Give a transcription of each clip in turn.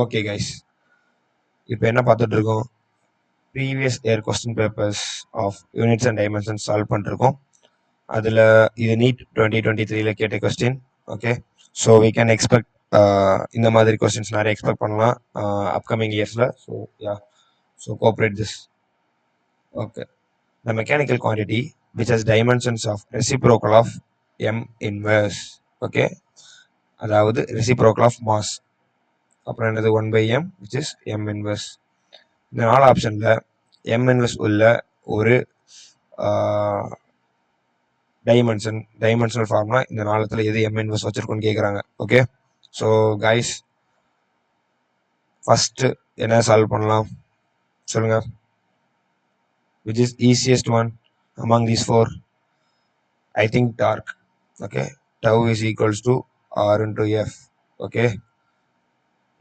Okay guys, இப்போ என்ன பார்த்துட்டு இருக்கோம், previous year question papers of units and dimensions solve பண்ணிருக்கோம். அதில் இது நீட் 2023ல கேட்ட question. Okay, so we can expect இந்த மாதிரி கொஸ்டின்ஸ் நிறைய எக்ஸ்பெக்ட் பண்ணலாம் அப்கமிங் இயர்ஸில். So ya, so cooperate this. Okay, the mechanical quantity which has dimensions of reciprocal of m inverse. Okay, அதாவது reciprocal of mass. அப்புறம் என்னது 1/m which is m inverse. இந்த 4 ஆப்ஷன்ல m inverse உள்ள ஒரு டைமென்ஷனல் ஃபார்முலா இந்த 4த்துல எது m inverse வச்சிருக்கோன்னு கேட்குறாங்க. ஓகே, ஸோ கைஸ் ஃபர்ஸ்ட் என்ன சால்வ் பண்ணலாம் சொல்லுங்க, which is easiest one among these four? I think torque. Okay, tau is equals to r into f. Okay,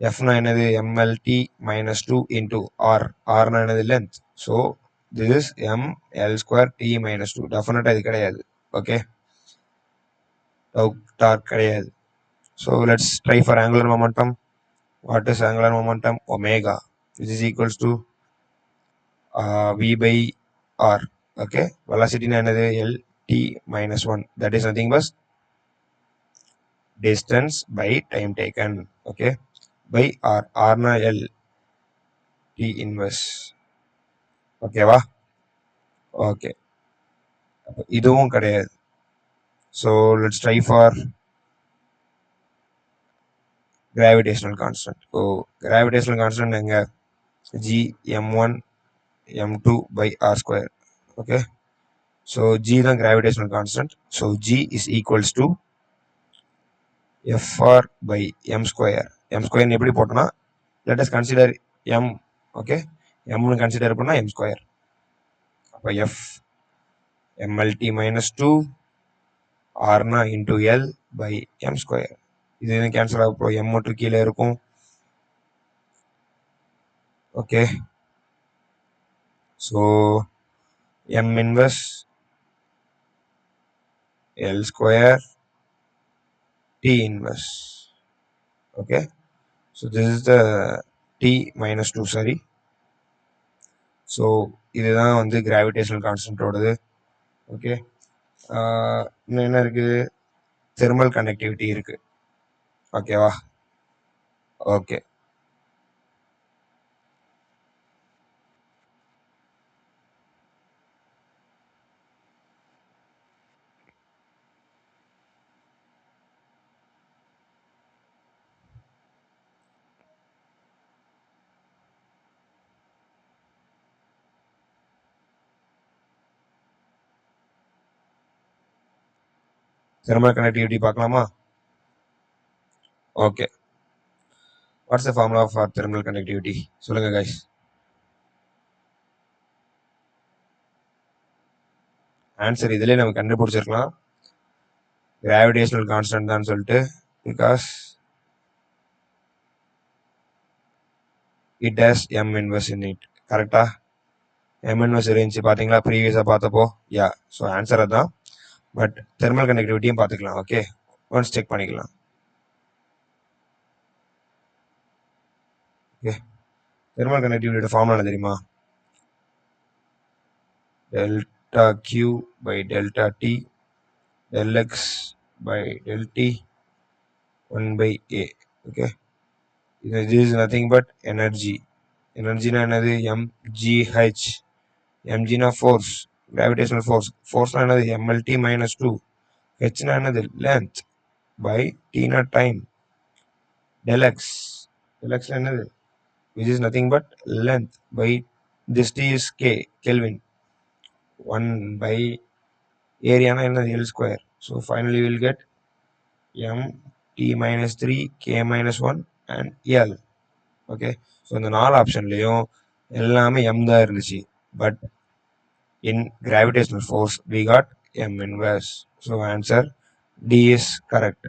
f na என்னது mlt minus 2 into r. r na என்னது length. So this is m l square t minus 2. Definitely இது கிடையாது. Okay, tau torque கிடையாது. So let's try for angular momentum. What is angular momentum? Omega, which is equals to v by r. Okay, velocity na என்னது l t minus 1. That is nothing but distance by time taken. Okay, by r. r na l t inverse. ஓகேவா? Okay, இதுவும் கிடையாது. So let's try for gravitational constant. So gravitational constant எங்க? g m1 m2 by r square. Okay, so g தான் gravitational constant. So g is equals to fr by m square. m square எப்படி போட்டோம்னா, let us consider m. Okay, m னு consider பண்ணா m square. அப்போ f mlt minus 2 r na into l by m square. இது cancel ஆகும், m மட்டும் கீழே இருக்கும். Okay, so m inverse l square t inverse. Okay, so this is the t minus 2. sorry. So இதுதான் வந்து gravitational கான்ஸ்டன்டோடது. Okay, இன்னும் என்ன இருக்கு? தெர்மல் கண்டக்டிவிட்டி இருக்கு. ஓகேவா? ஓகே, தெர்மல் கண்டக்டிவிட்டி பார்க்கலாமா? Okay, what's the formula for thermal conductivity சொல்லுங்க guys. Answer இதுலேயே நம்ம கண்டுபிடிச்சிருக்கலாம், கிராவிடேஷனல் கான்ஸ்டன்ட் தான் சொல்லிட்டு. Because it has m inverse in it. கரெக்டா? m inverse இருந்துச்சு பார்த்தீங்களா ப்ரீவியஸாக பார்த்தப்போ? யா, ஸோ ஆன்சர் அதான். பட் தெர்மல் கண்டக்டிவிட்டியும் பார்த்துக்கலாம். ஓகே, ஒன்ஸ் செக் பண்ணிக்கலாம். ஓகே, தெர்மல் கண்டக்டிவிட்டியோட ஃபார்முலா என்ன தெரியுமா? Delta Q by delta T del x by del t 1 by a. Okay, this is nothing but energy. Energy na என்னது? mgh. mg na force, gravitational force. Force na என்னது? mlt minus 2. h na என்னது? length by t na time. del x. del x na என்னது? which is nothing but length by this t is k, Kelvin. 1 by area na என்னது? l square. So finally we will get m t minus 3 k minus 1 and l. Okay, so இந்த 4 ஆப்ஷன்லையும் எல்லாமே m தான் இருந்துச்சு. But in gravitational force we got m inverse. So answer D is correct.